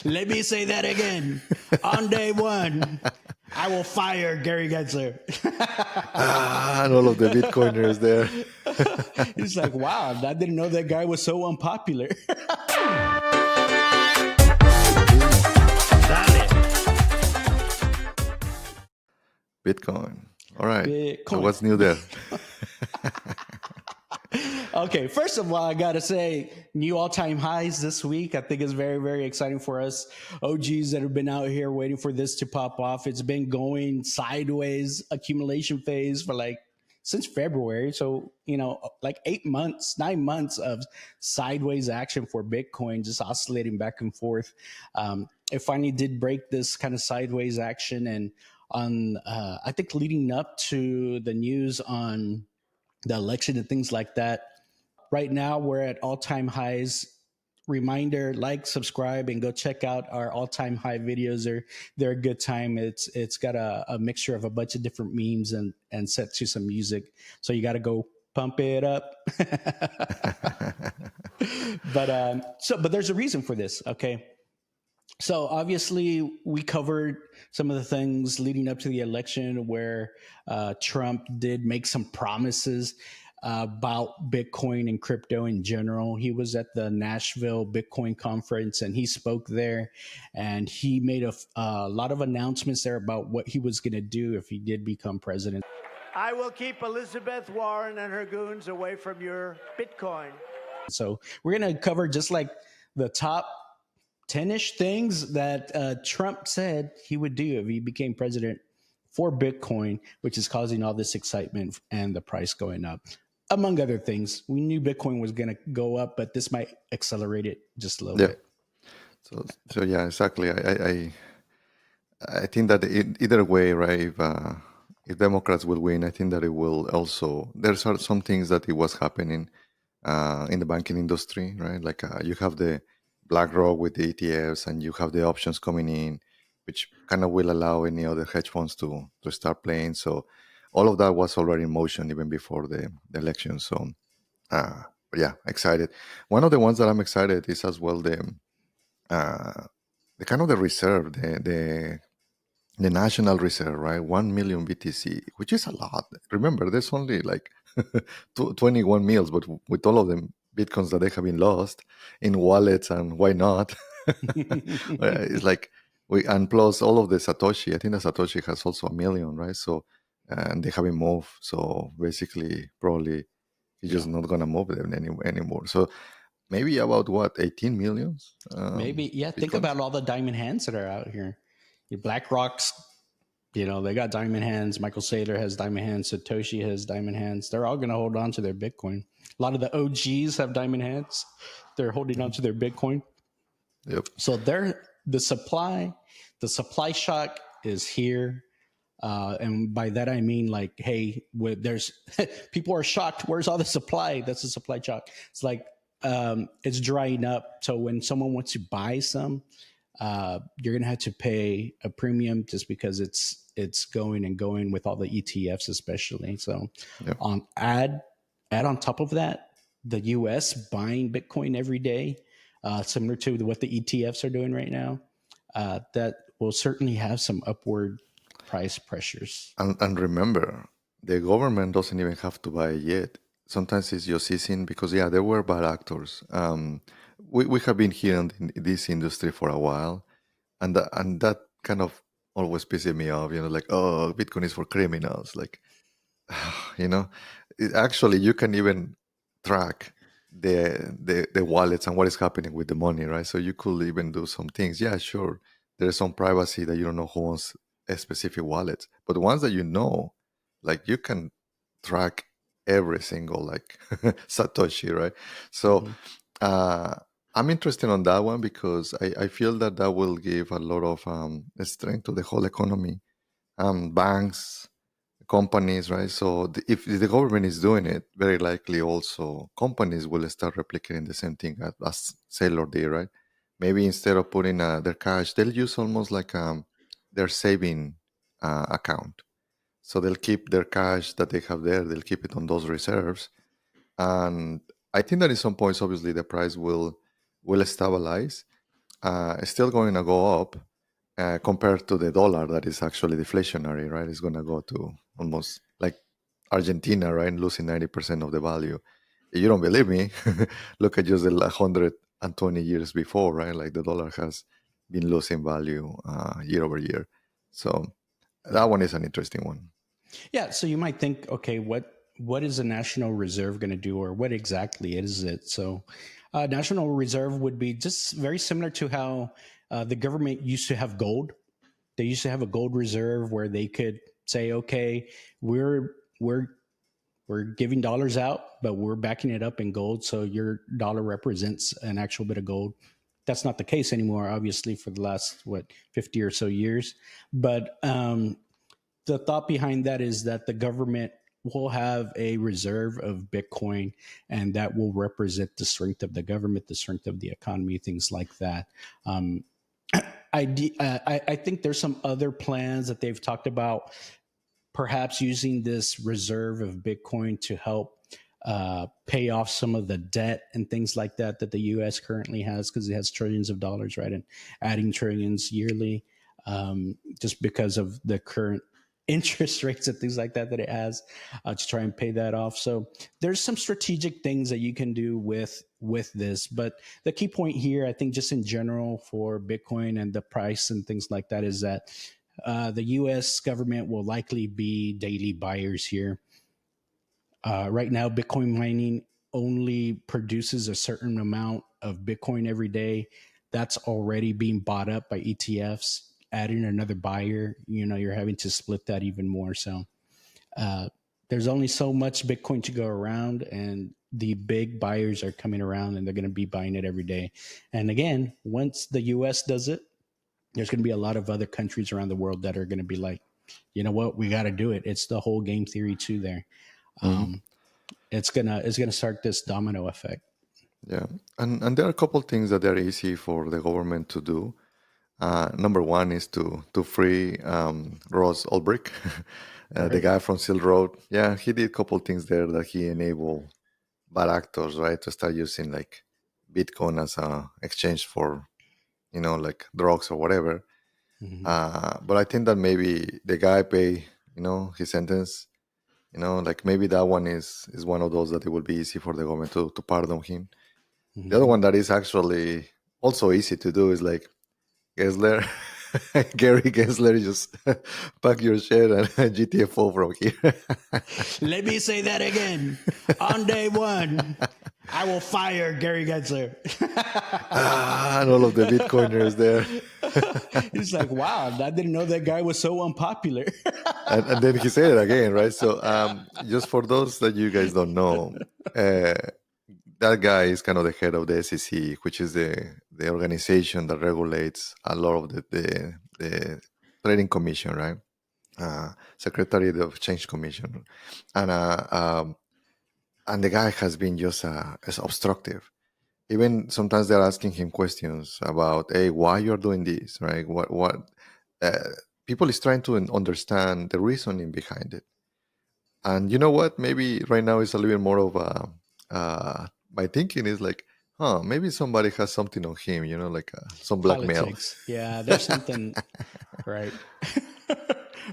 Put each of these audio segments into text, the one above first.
Let me say that again. On day one, I will fire Gary Gensler. And all of the Bitcoiners there. He's like, wow, I didn't know that guy was so unpopular. Bitcoin. All right. Bitcoin. So what's new there? Okay, first of all, I got to say, new all-time highs this week. I think it's very, very exciting for us OGs that have been out here waiting for this to pop off. It's been going sideways accumulation phase for since February. So, like 9 months of sideways action for Bitcoin, just oscillating back and forth. It finally did break this kind of sideways action. And I think leading up to the news on the election and things like that, right now we're at all-time highs. Reminder, like, subscribe, and go check out our all-time high videos. They're a good time. It's got a mixture of a bunch of different memes and set to some music. So you got to go pump it up. But there's a reason for this. Okay. So obviously we covered some of the things leading up to the election where Trump did make some promises about Bitcoin and crypto in general. He was at the Nashville Bitcoin conference and he spoke there, and he made a lot of announcements there about what he was going to do if he did become president. I will keep Elizabeth Warren and her goons away from your Bitcoin. So we're going to cover just like the top 10-ish things that Trump said he would do if he became president for Bitcoin, which is causing all this excitement and the price going up, among other things. We knew Bitcoin was going to go up, but this might accelerate it just a little bit. So yeah, exactly. I think that either way, right? If Democrats will win, I think that it will also. There's some things that it was happening in the banking industry, right? Like you have the BlackRock with the ETFs, and you have the options coming in, which kind of will allow any other hedge funds to start playing. So all of that was already in motion even before the election. So but yeah, excited. One of the ones that I'm excited is as well the kind of the reserve, the national reserve, right? 1 million BTC, which is a lot. Remember, there's only like 21 mils, but with all of them Bitcoins that they have been lost in wallets, and why not? It's like and plus all of the Satoshi. I think the Satoshi has also 1 million, right? So and they haven't moved. So basically, probably he's just not gonna move them anymore. So maybe about 18 millions? Maybe, yeah. Think about all the diamond hands that are out here. Your BlackRock's, they got diamond hands. Michael Saylor has diamond hands. Satoshi has diamond hands. They're all going to hold on to their Bitcoin. A lot of the OGs have diamond hands. They're holding on to their Bitcoin. Yep. So the supply shock is here. And by that, I mean like, hey, there's people are shocked. Where's all the supply? That's a supply shock. It's like, it's drying up. So when someone wants to buy some, you're going to have to pay a premium just because it's going and going with all the ETFs, especially. So add on top of that, the US buying Bitcoin every day, similar to what the ETFs are doing right now, that will certainly have some upward price pressures. And remember, the government doesn't even have to buy it yet. Sometimes it's just easing because, there were bad actors. We have been here in this industry for a while, and that kind of always pisses me off. Like, oh, Bitcoin is for criminals. Like, actually, you can even track the wallets and what is happening with the money, right? So you could even do some things. Yeah, sure, there's some privacy that you don't know who owns a specific wallet, but the ones that like you can track every single like Satoshi, right? So I'm interested on that one because I feel that will give a lot of strength to the whole economy, banks, companies, right? So if the government is doing it, very likely also companies will start replicating the same thing as Sailor did, right? Maybe instead of putting their cash, they'll use almost like their saving account. So they'll keep their cash that they have there, they'll keep it on those reserves. And I think that in some points, obviously, the price will stabilize. is still going to go up compared to the dollar that is actually deflationary, right? It's going to go to almost like Argentina, right? Losing 90% of the value. If you don't believe me, look at just the 120 years before, right? Like the dollar has been losing value year over year. So that one is an interesting one. Yeah. So you might think, okay, what is the National Reserve going to do, or what exactly is it? So, National Reserve would be just very similar to how the government used to have gold. They used to have a gold reserve where they could say, okay, we're we're we're giving dollars out, but we're backing it up in gold. So your dollar represents an actual bit of gold. That's not the case anymore, obviously, for the last 50 or so years. But the thought behind that is that the government will have a reserve of Bitcoin, and that will represent the strength of the government, the strength of the economy, things like that. Um, I think there's some other plans that they've talked about, perhaps using this reserve of Bitcoin to help pay off some of the debt and things like that that the U.S. currently has, because it has trillions of dollars, right, and adding trillions yearly, just because of the current interest rates and things like that that it has, to try and pay that off. So there's some strategic things that you can do with this, but the key point here, I think, just in general for Bitcoin and the price and things like that, is that the U.S. government will likely be daily buyers here. Right now, Bitcoin mining only produces a certain amount of Bitcoin every day. That's already being bought up by ETFs. Adding another buyer, you're having to split that even more. So there's only so much Bitcoin to go around, and the big buyers are coming around, and they're going to be buying it every day. And again, once the U.S. does it, there's going to be a lot of other countries around the world that are going to be like, you know what, we got to do it. It's the whole game theory too there. It's gonna start this domino effect. Yeah, and there are a couple things that are easy for the government to do. Number one is to free Ross Ulbricht, the guy from Silk Road. Yeah, he did a couple things there that he enabled bad actors, right, to start using like Bitcoin as a exchange for, like drugs or whatever. But I think that maybe the guy pay, his sentence. Like maybe that one is one of those that it will be easy for the government to pardon him. The other one that is actually also easy to do is like Gensler, Gary Gensler, just pack your shit and GTFO from here. Let me say that again. On day one, I will fire Gary Gensler. And all of the Bitcoiners there. He's like, wow, I didn't know that guy was so unpopular. And then he said it again, right? So just for those that you guys don't know, that guy is kind of the head of the SEC, which is the organization that regulates a lot of the trading commission, right? Secretary of Exchange Commission, and the guy has been just as obstructive. Even sometimes they're asking him questions about, hey, why you're doing this, right? What people is trying to understand the reasoning behind it. And you know what? Maybe right now it's a little bit more of my thinking is like, maybe somebody has something on him, like some blackmail. Politics. Yeah, there's something, right?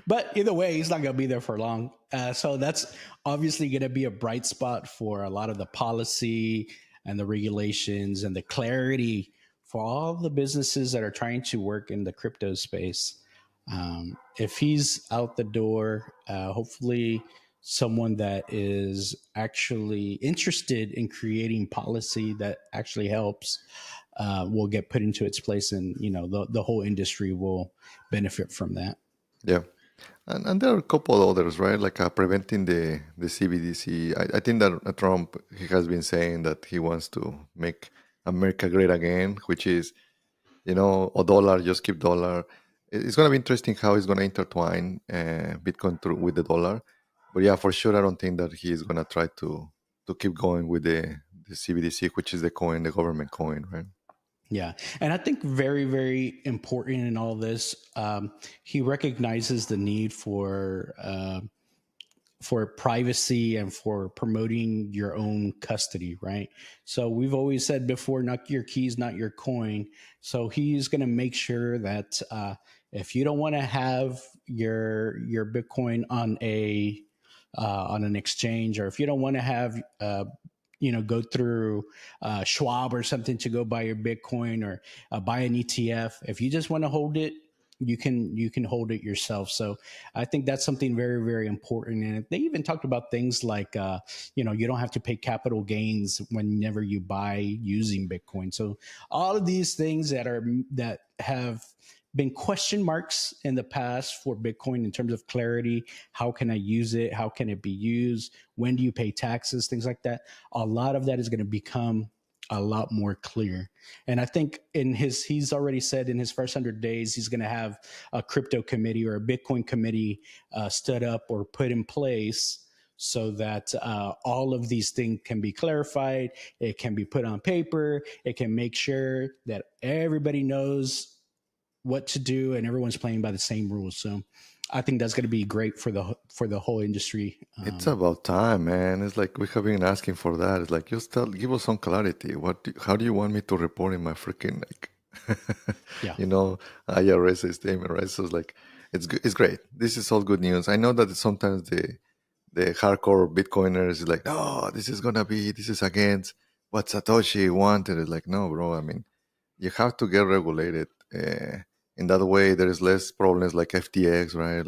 But either way, he's not going to be there for long. So that's obviously going to be a bright spot for a lot of the policy and the regulations and the clarity for all the businesses that are trying to work in the crypto space. If he's out the door, hopefully someone that is actually interested in creating policy that actually helps will get put into its place, and the whole industry will benefit from that. Yeah. And there are a couple others, right? Like preventing the CBDC. I think that Trump, he has been saying that he wants to make America great again, which is, a dollar, just keep dollar. It's going to be interesting how he's going to intertwine Bitcoin with the dollar. But yeah, for sure, I don't think that he is going to try to keep going with the CBDC, which is the coin, the government coin, right? Yeah. And I think very, very important in all this, he recognizes the need for privacy and for promoting your own custody, right? So we've always said before, not your keys, not your coin. So he's going to make sure that if you don't want to have your Bitcoin on an exchange, or if you don't want to have go through Schwab or something to go buy your Bitcoin, or buy an ETF. If you just want to hold it, you can hold it yourself. So I think that's something very, very important. And they even talked about things like you don't have to pay capital gains whenever you buy using Bitcoin. So all of these things that have been question marks in the past for Bitcoin in terms of clarity. How can I use it? How can it be used? When do you pay taxes? Things like that. A lot of that is going to become a lot more clear. And I think he's already said in his first 100 days, he's going to have a crypto committee or a Bitcoin committee stood up or put in place so that all of these things can be clarified. It can be put on paper. It can make sure that everybody knows what to do and everyone's playing by the same rules. So I think that's going to be great for the whole industry. It's about time, man. It's like we have been asking for that. It's like, just give us some clarity. How do you want me to report in my freaking Yeah. IRS statement, right? So it's like, it's great. This is all good news. I know that sometimes the hardcore Bitcoiners is like, no, this is against what Satoshi wanted. It's like, no, bro. I mean, you have to get regulated. In that way, there is less problems like FTX, right?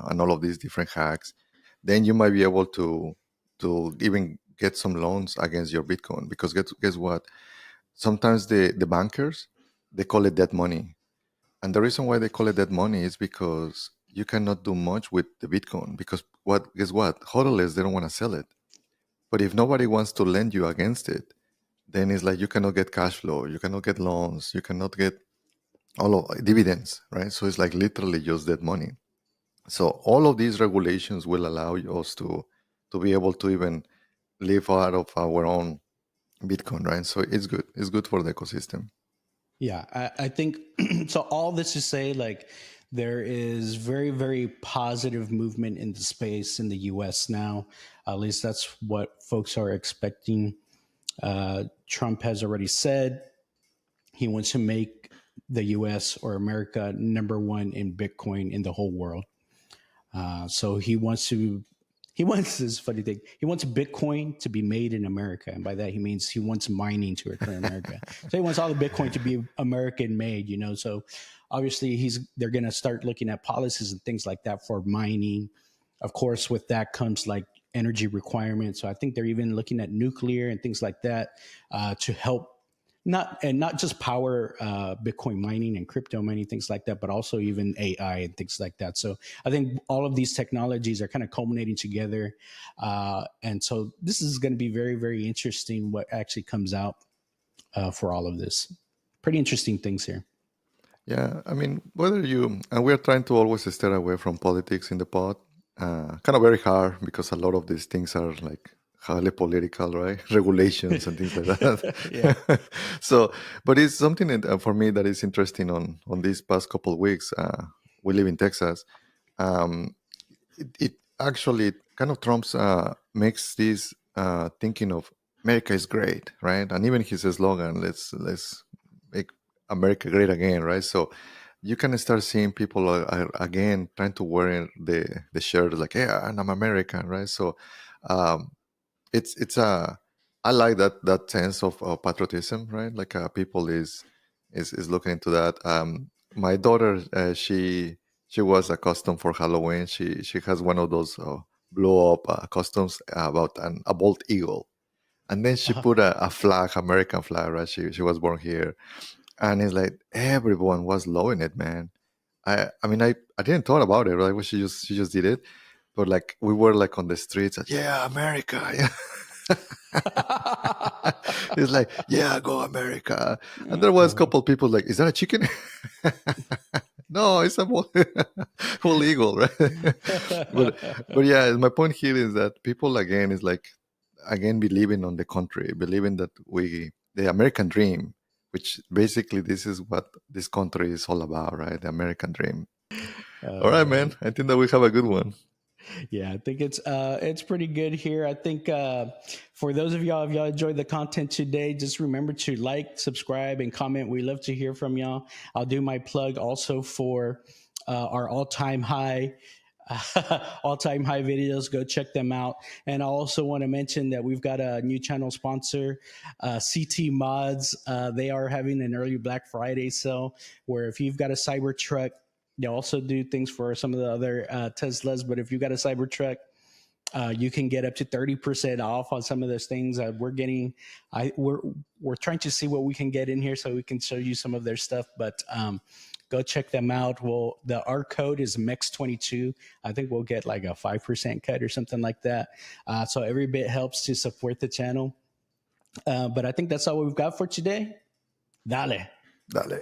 And all of these different hacks. Then you might be able to even get some loans against your Bitcoin, because guess what? Sometimes the bankers, they call it dead money. And the reason why they call it dead money is because you cannot do much with the Bitcoin, because guess what? Hodlers, they don't want to sell it. But if nobody wants to lend you against it, then it's like you cannot get cash flow, you cannot get loans, you cannot get all of dividends, right? So it's like literally just dead money. So all of these regulations will allow us to be able to even live out of our own Bitcoin, right? So it's good. It's good for the ecosystem. Yeah, I think so. All this to say, like, there is very, very positive movement in the space in the U.S. now. At least that's what folks are expecting. Trump has already said he wants to make the U.S. or America number one in Bitcoin in the whole world. So he wants this funny thing. He wants Bitcoin to be made in America. And by that, he means he wants mining to occur in America. So he wants all the Bitcoin to be American made, So obviously they're going to start looking at policies and things like that for mining. Of course, with that comes like energy requirements. So I think they're even looking at nuclear and things like that to help not just power Bitcoin mining and crypto mining, things like that, but also even AI and things like that. So I think all of these technologies are kind of culminating together. And so this is going to be very, very interesting what actually comes out for all of this. Pretty interesting things here. Yeah, I mean, and we're trying to always stay away from politics in the pod. Kind of very hard, because a lot of these things are like highly political, right? Regulations and things like that. Yeah. So, but it's something that, for me, that is interesting on these past couple of weeks. We live in Texas. It actually kind of Trump's makes this thinking of America is great, right? And even his slogan, let's make America great again, right? So you can start seeing people are again trying to wear the shirt like, yeah, and I'm American, right? So it's I like that sense of patriotism, right? Like people is looking into that. My daughter, she was accustomed for Halloween. She has one of those blow up costumes about a bald eagle, and then she put a flag, American flag, right? She was born here, and it's like everyone was loving it, man. I mean I didn't thought about it, right? Well, she just did it, but like we were like on the streets, like, yeah, America, yeah. It's like, yeah, go America. And there was a couple people like, is that a chicken? No, it's a whole eagle, right? but yeah, my point here is that people again is like believing on the country, believing that the American dream, which basically this is what this country is all about, right? The American dream. All right, man. I think that we have a good one. Yeah, I think it's pretty good here. I think for those of y'all, if y'all enjoyed the content today, just remember to like, subscribe, and comment. We love to hear from y'all. I'll do my plug also for our all-time high all-time high videos. Go check them out. And I also want to mention that we've got a new channel sponsor, CT Mods. They are having an early Black Friday sale where if you've got a Cybertruck, they also do things for some of the other Teslas, but if you've got a Cybertruck, you can get up to 30% off on some of those things. We're trying to see what we can get in here so we can show you some of their stuff. But go check them out. Our code is MEX22. I think we'll get like a 5% cut or something like that. So every bit helps to support the channel. But I think that's all we've got for today. Dale. Dale.